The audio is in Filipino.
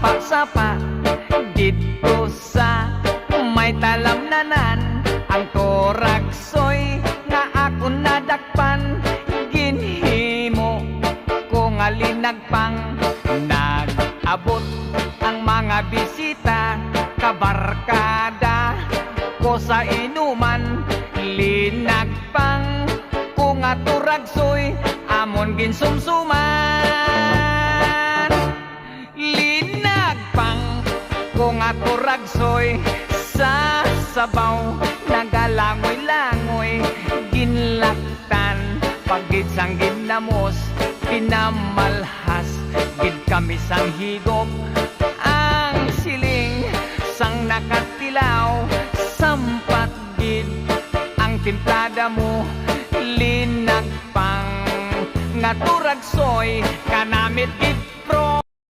sapa-sapa dito sa may talamnanan. Ang Toragsoy nga ako nadakpan, ginhimo ko nga linagpang. Nag-abot ang mga bisita, kabarkada ko sa inuman. Linagpang ko nga Toragsoy, amon ginsumsuman. Linagpang ko nga Toragsoy, sa sabaw nagalangoy-langoy. Ginlaktan pagit sang ginamos, pinamalhas gid kami sang higop. Ang siling sang nakatilaw, sampat gid ang timplada mo. Linagpang nga Toragsoy, kanamit gid